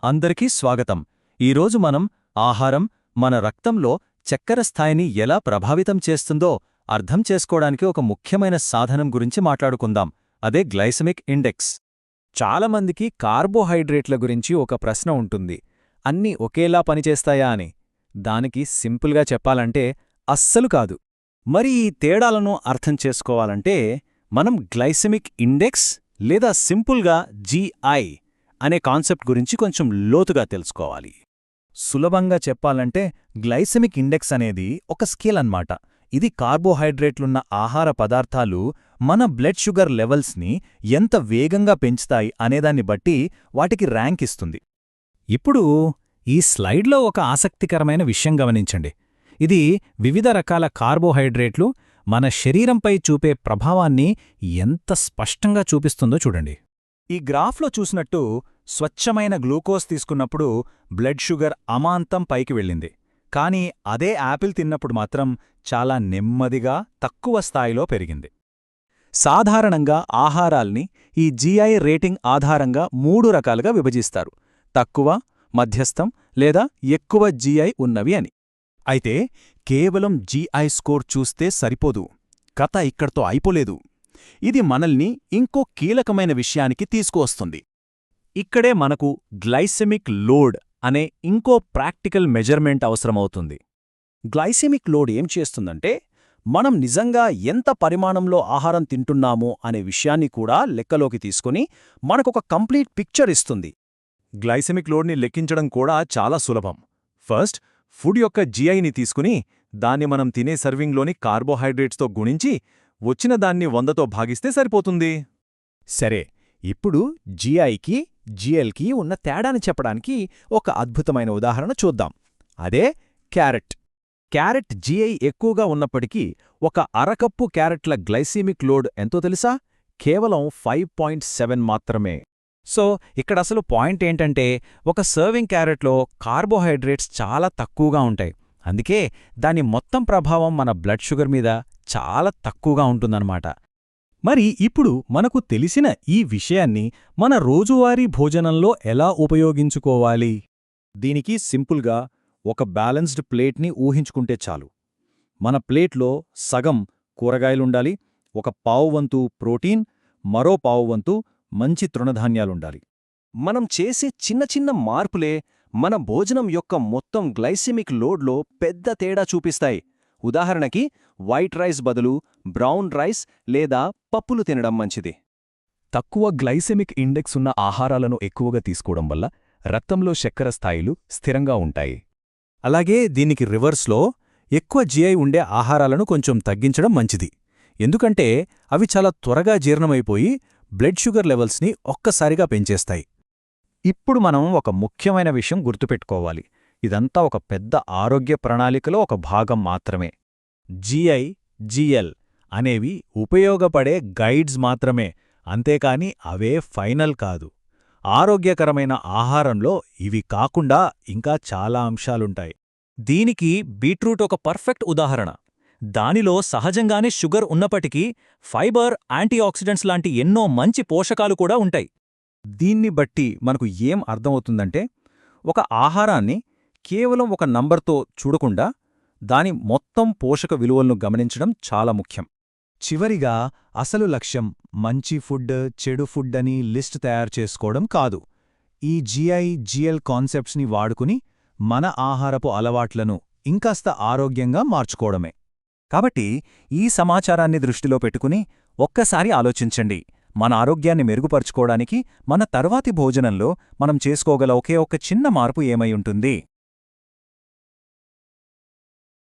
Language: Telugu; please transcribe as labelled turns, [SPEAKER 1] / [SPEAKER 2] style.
[SPEAKER 1] అందరికీ స్వాగతం. ఈరోజు మనం ఆహారం మన రక్తంలో చక్కెర స్థాయిని ఎలా ప్రభావితం చేస్తుందో అర్థం చేసుకోవడానికి ఒక ముఖ్యమైన సాధనం గురించి మాట్లాడుకుందాం. అదే గ్లైసెమిక్ ఇండెక్స్.
[SPEAKER 2] చాలామందికి కార్బోహైడ్రేట్ల గురించి ఒక ప్రశ్న ఉంటుంది. అన్నీ ఒకేలా పనిచేస్తాయా అని. దానికి సింపుల్గా చెప్పాలంటే అస్సలు కాదు.
[SPEAKER 1] మరి ఈ తేడాలను అర్థం చేసుకోవాలంటే మనం గ్లైసెమిక్ ఇండెక్స్ లేదా సింపుల్గా GI అనే కాన్సెప్ట్ గురించి కొంచెం లోతుగా తెలుసుకోవాలి.
[SPEAKER 2] సులభంగా చెప్పాలంటే గ్లైసెమిక్ ఇండెక్స్ అనేది ఒక స్కేల్ అన్నమాట. ఇది కార్బోహైడ్రేట్లున్న ఆహార పదార్థాలు మన బ్లడ్ షుగర్ లెవెల్స్ని ఎంత వేగంగా పెంచుతాయి అనేదాన్ని బట్టి వాటికి ర్యాంక్ ఇస్తుంది. ఇప్పుడు ఈ స్లైడ్లో ఒక ఆసక్తికరమైన విషయం గమనించండి. ఇది వివిధ రకాల కార్బోహైడ్రేట్లు మన శరీరంపై చూపే ప్రభావాన్ని ఎంత స్పష్టంగా చూపిస్తుందో చూడండి. ఈ గ్రాఫ్లో చూసినట్టు స్వచ్ఛమైన గ్లూకోజ్ తీసుకున్నప్పుడు బ్లడ్ షుగర్ అమాంతం పైకి వెళ్ళింది. కానీ అదే యాపిల్ తిన్నప్పుడు మాత్రం చాలా నెమ్మదిగా తక్కువ స్థాయిలో పెరిగింది. సాధారణంగా ఆహారాల్ని ఈ GI రేటింగ్ ఆధారంగా 3 రకాలుగా విభజిస్తారు: తక్కువ, మధ్యస్థం లేదా ఎక్కువ GI ఉన్నవి అని. అయితే కేవలం GI స్కోర్ చూస్తే సరిపోదు. కథ ఇక్కడితో అయిపోలేదు. ఇది మనల్ని ఇంకో కీలకమైన విషయానికి తీసుకువస్తుంది. ఇక్కడే మనకు గ్లైసెమిక్ లోడ్ అనే ఇంకో ప్రాక్టికల్ మెజర్మెంట్ అవసరమవుతుంది. గ్లైసెమిక్ లోడ్ ఏం చేస్తుందంటే, మనం నిజంగా ఎంత పరిమాణంలో ఆహారం తింటున్నామో అనే విషయాన్ని కూడా లెక్కలోకి తీసుకుని మనకొక కంప్లీట్ పిక్చర్ ఇస్తుంది. గ్లైసెమిక్ లోడ్ని లెక్కించడం కూడా చాలా సులభం. ఫస్ట్ ఫుడ్ యొక్క GIని తీసుకుని దాన్ని మనం తినే సర్వింగ్లోని కార్బోహైడ్రేట్స్తో గుణించి వచ్చిన దాన్ని 100తో భాగిస్తే సరిపోతుంది. సరే, ఇప్పుడు GIకి GLకి ఉన్న తేడాని చెప్పడానికి ఒక అద్భుతమైన ఉదాహరణ చూద్దాం. అదే క్యారెట్. క్యారెట్ GI ఎక్కువగా ఉన్నప్పటికీ ఒక అరకప్పు క్యారెట్ల గ్లైసెమిక్ లోడ్ ఎంతో తెలుసా? కేవలం 5.7 మాత్రమే. సో ఇక్కడసలు పాయింట్ ఏంటంటే, ఒక సర్వింగ్ క్యారెట్లో కార్బోహైడ్రేట్స్ చాలా తక్కువగా ఉంటాయి. అందుకే దాని మొత్తం ప్రభావం మన బ్లడ్ షుగర్ మీద చాలా తక్కువగా ఉంటుందన్నమాట. మరి ఇప్పుడు మనకు తెలిసిన ఈ విషయాన్ని మన రోజువారీ భోజనంలో ఎలా ఉపయోగించుకోవాలి? దీనికి సింపుల్గా ఒక బ్యాలెన్స్డ్ ప్లేట్ని ఊహించుకుంటే చాలు. మన ప్లేట్లో సగం కూరగాయలుండాలి, ఒక పావువంతు ప్రోటీన్, మరో పావువంతు మంచి తృణధాన్యాలుండాలి. మనం చేసే చిన్న చిన్న మార్పులే మన భోజనం యొక్క మొత్తం గ్లైసెమిక్ లోడ్లో పెద్ద తేడా చూపిస్తాయి. ఉదాహరణకి, వైట్ రైస్ బదులు బ్రౌన్ రైస్ లేదా పప్పులు తినడం మంచిది. తక్కువ గ్లైసెమిక్ ఇండెక్స్ ఉన్న ఆహారాలను ఎక్కువగా తీసుకోవడం వల్ల రక్తంలో చక్కెర స్థాయిలు స్థిరంగా ఉంటాయి. అలాగే దీనికి రివర్స్లో ఎక్కువ GI ఉండే ఆహారాలను కొంచెం తగ్గించడం మంచిది. ఎందుకంటే అవి చాలా త్వరగా జీర్ణమైపోయి బ్లడ్ షుగర్ లెవెల్స్ని ఒక్కసారిగా పెంచేస్తాయి. ఇప్పుడు మనం ఒక ముఖ్యమైన విషయం గుర్తుపెట్టుకోవాలి. ఇదంతా ఒక పెద్ద ఆరోగ్య ప్రణాళికలో ఒక భాగం మాత్రమే. GI, GL అనేవి ఉపయోగపడే గైడ్స్ మాత్రమే, అంతేకాని అవే ఫైనల్ కాదు. ఆరోగ్యకరమైన ఆహారంలో ఇవి కాకుండా ఇంకా చాలా అంశాలుంటాయి. దీనికి బీట్రూట్ ఒక పర్ఫెక్ట్ ఉదాహరణ. దానిలో సహజంగానే షుగర్ ఉన్నప్పటికీ ఫైబర్, యాంటీఆక్సిడెంట్స్ లాంటి ఎన్నో మంచి పోషకాలు కూడా ఉంటాయి. దీన్ని బట్టి మనకు ఏం అర్థమవుతుందంటే, ఒక ఆహారాన్ని కేవలం ఒక నంబర్తో చూడకుండా దాని మొత్తం పోషక విలువలను గమనించడం చాలా ముఖ్యం. చివరిగా అసలు లక్ష్యం మంచి ఫుడ్, చెడు ఫుడ్ అని లిస్ట్ తయారు చేసుకోవడం కాదు. ఈ GI, GL కాన్సెప్ట్స్ని వాడుకుని మన ఆహారపు అలవాట్లను ఇంకాస్త ఆరోగ్యంగా మార్చుకోవడమే. కాబట్టి ఈ సమాచారాన్ని దృష్టిలో పెట్టుకుని ఒక్కసారి ఆలోచించండి. మన ఆరోగ్యాన్ని మెరుగుపరుచుకోవడానికి మన తర్వాతి భోజనంలో మనం చేసుకోగల ఒకే ఒక్క చిన్న మార్పు ఏమై ఉంటుంది?